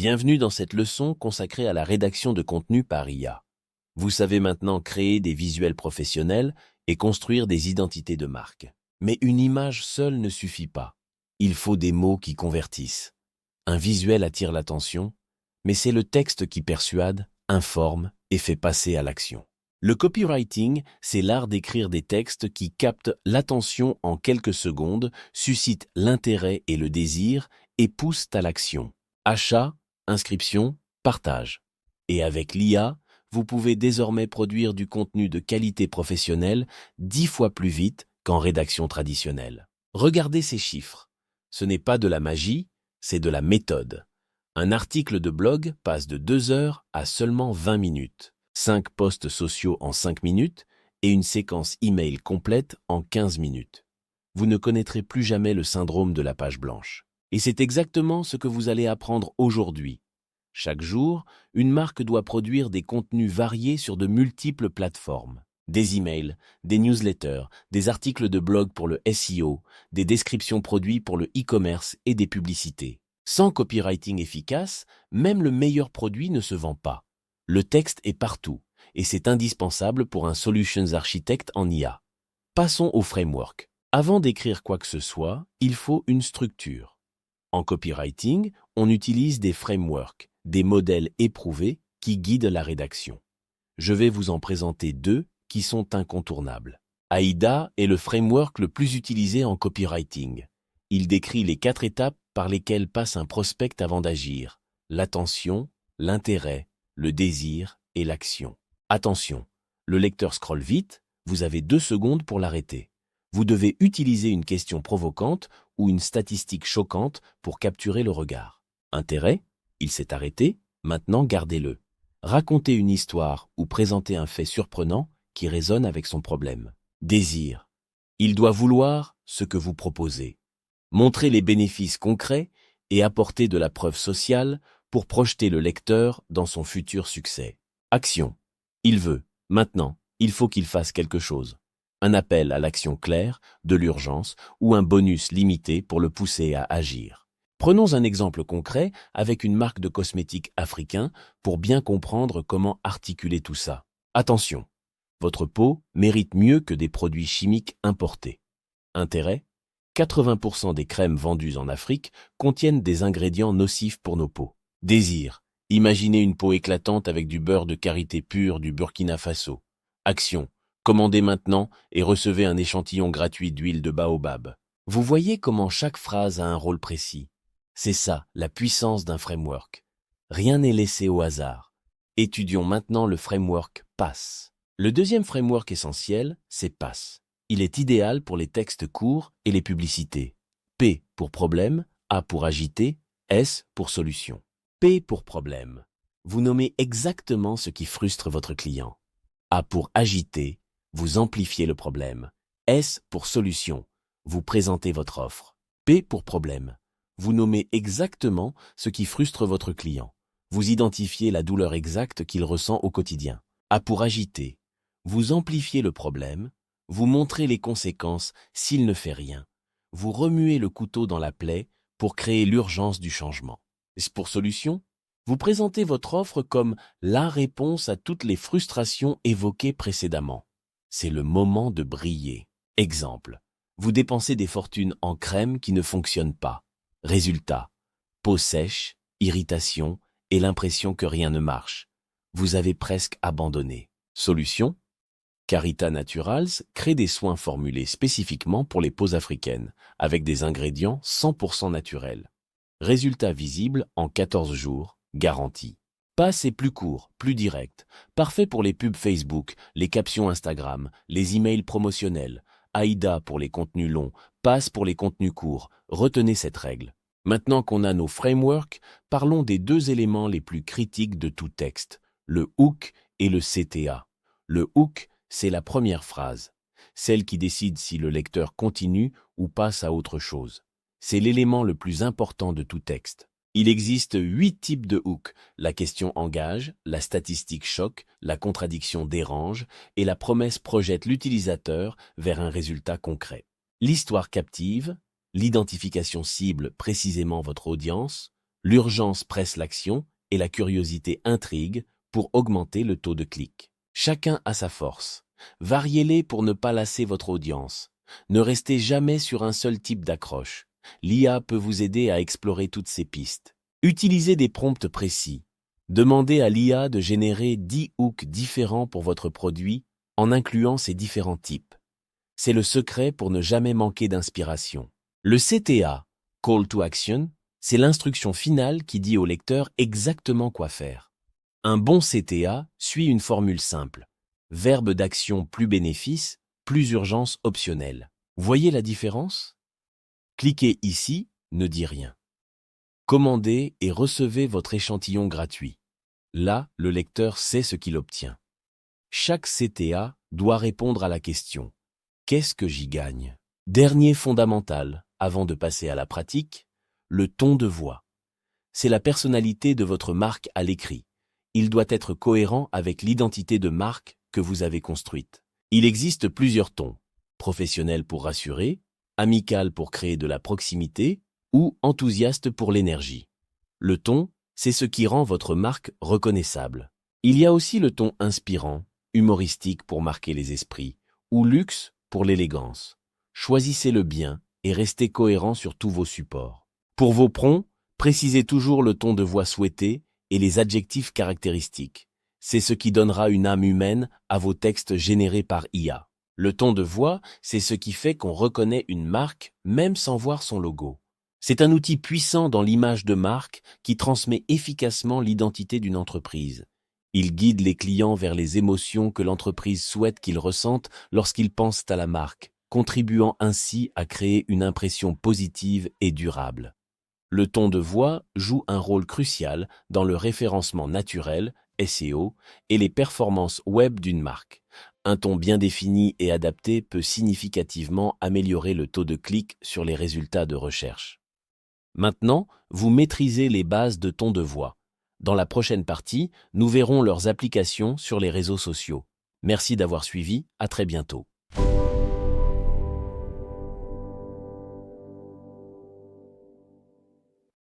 Bienvenue dans cette leçon consacrée à la rédaction de contenu par IA. Vous savez maintenant créer des visuels professionnels et construire des identités de marque. Mais une image seule ne suffit pas. Il faut des mots qui convertissent. Un visuel attire l'attention, mais c'est le texte qui persuade, informe et fait passer à l'action. Le copywriting, c'est l'art d'écrire des textes qui captent l'attention en quelques secondes, suscitent l'intérêt et le désir et poussent à l'action. Achat, inscription, partage. Et avec l'IA, vous pouvez désormais produire du contenu de qualité professionnelle 10 fois plus vite qu'en rédaction traditionnelle. Regardez ces chiffres. Ce n'est pas de la magie, c'est de la méthode. Un article de blog passe de 2 heures à seulement 20 minutes. 5 posts sociaux en 5 minutes et une séquence email complète en 15 minutes. Vous ne connaîtrez plus jamais le syndrome de la page blanche. Et c'est exactement ce que vous allez apprendre aujourd'hui. Chaque jour, une marque doit produire des contenus variés sur de multiples plateformes. Des emails, des newsletters, des articles de blog pour le SEO, des descriptions produits pour le e-commerce et des publicités. Sans copywriting efficace, même le meilleur produit ne se vend pas. Le texte est partout et c'est indispensable pour un solutions architect en IA. Passons au framework. Avant d'écrire quoi que ce soit, il faut une structure. En copywriting, on utilise des frameworks, des modèles éprouvés qui guident la rédaction. Je vais vous en présenter 2 qui sont incontournables. AIDA est le framework le plus utilisé en copywriting. Il décrit les 4 étapes par lesquelles passe un prospect avant d'agir: l'attention, l'intérêt, le désir et l'action. Attention, le lecteur scrolle vite, vous avez 2 secondes pour l'arrêter. Vous devez utiliser une question provocante ou une statistique choquante pour capturer le regard. Intérêt, il s'est arrêté, maintenant gardez-le. Racontez une histoire ou présentez un fait surprenant qui résonne avec son problème. Désir, il doit vouloir ce que vous proposez. Montrez les bénéfices concrets et apportez de la preuve sociale pour projeter le lecteur dans son futur succès. Action, il veut, maintenant, il faut qu'il fasse quelque chose. Un appel à l'action claire, de l'urgence ou un bonus limité pour le pousser à agir. Prenons un exemple concret avec une marque de cosmétiques africain pour bien comprendre comment articuler tout ça. Attention, votre peau mérite mieux que des produits chimiques importés. Intérêt, 80% des crèmes vendues en Afrique contiennent des ingrédients nocifs pour nos peaux. Désir, imaginez une peau éclatante avec du beurre de karité pur du Burkina Faso. Action, commandez maintenant et recevez un échantillon gratuit d'huile de baobab. Vous voyez comment chaque phrase a un rôle précis. C'est ça, la puissance d'un framework. Rien n'est laissé au hasard. Étudions maintenant le framework PASS. Le deuxième framework essentiel, c'est PASS. Il est idéal pour les textes courts et les publicités. P pour problème, A pour agiter, S pour solution. P pour problème. Vous nommez exactement ce qui frustre votre client. A pour agiter, vous amplifiez le problème. S pour solution, vous présentez votre offre. P pour problème, vous nommez exactement ce qui frustre votre client. Vous identifiez la douleur exacte qu'il ressent au quotidien. A pour agiter, vous amplifiez le problème, vous montrez les conséquences s'il ne fait rien. Vous remuez le couteau dans la plaie pour créer l'urgence du changement. S pour solution, vous présentez votre offre comme la réponse à toutes les frustrations évoquées précédemment. C'est le moment de briller. Exemple, vous dépensez des fortunes en crème qui ne fonctionnent pas. Résultat, peau sèche, irritation et l'impression que rien ne marche. Vous avez presque abandonné. Solution, Carita Naturals crée des soins formulés spécifiquement pour les peaux africaines, avec des ingrédients 100% naturels. Résultat visible en 14 jours, garantie. PASS est plus court, plus direct, parfait pour les pubs Facebook, les captions Instagram, les emails promotionnels. AIDA pour les contenus longs, PASS pour les contenus courts. Retenez cette règle. Maintenant qu'on a nos frameworks, parlons des 2 éléments les plus critiques de tout texte, le hook et le CTA. Le hook, c'est la première phrase, celle qui décide si le lecteur continue ou passe à autre chose. C'est l'élément le plus important de tout texte. Il existe 8 types de hooks. La question engage, la statistique choque, la contradiction dérange et la promesse projette l'utilisateur vers un résultat concret. L'histoire captive, l'identification cible précisément votre audience, L'urgence presse l'action et la curiosité intrigue pour augmenter le taux de clic. Chacun a sa force. Variez-les pour ne pas lasser votre audience. Ne restez jamais sur un seul type d'accroche. L'IA peut vous aider à explorer toutes ces pistes. Utilisez des prompts précis. Demandez à l'IA de générer 10 hooks différents pour votre produit en incluant ces différents types. C'est le secret pour ne jamais manquer d'inspiration. Le CTA, Call to Action, c'est l'instruction finale qui dit au lecteur exactement quoi faire. Un bon CTA suit une formule simple. Verbe d'action plus bénéfice, plus urgence optionnelle. Voyez la différence? Cliquez ici, ne dit rien. Commandez et recevez votre échantillon gratuit. Là, le lecteur sait ce qu'il obtient. Chaque CTA doit répondre à la question « Qu'est-ce que j'y gagne ?» Dernier fondamental, avant de passer à la pratique, le ton de voix. C'est la personnalité de votre marque à l'écrit. Il doit être cohérent avec l'identité de marque que vous avez construite. Il existe plusieurs tons, professionnel pour rassurer, amical pour créer de la proximité ou enthousiaste pour l'énergie. Le ton, c'est ce qui rend votre marque reconnaissable. Il y a aussi le ton inspirant, humoristique pour marquer les esprits, ou luxe pour l'élégance. Choisissez-le bien et restez cohérent sur tous vos supports. Pour vos prompts, précisez toujours le ton de voix souhaité et les adjectifs caractéristiques. C'est ce qui donnera une âme humaine à vos textes générés par IA. Le ton de voix, c'est ce qui fait qu'on reconnaît une marque même sans voir son logo. C'est un outil puissant dans l'image de marque qui transmet efficacement l'identité d'une entreprise. Il guide les clients vers les émotions que l'entreprise souhaite qu'ils ressentent lorsqu'ils pensent à la marque, contribuant ainsi à créer une impression positive et durable. Le ton de voix joue un rôle crucial dans le référencement naturel, SEO, et les performances web d'une marque. Un ton bien défini et adapté peut significativement améliorer le taux de clic sur les résultats de recherche. Maintenant, vous maîtrisez les bases de ton de voix. Dans la prochaine partie, nous verrons leurs applications sur les réseaux sociaux. Merci d'avoir suivi, à très bientôt.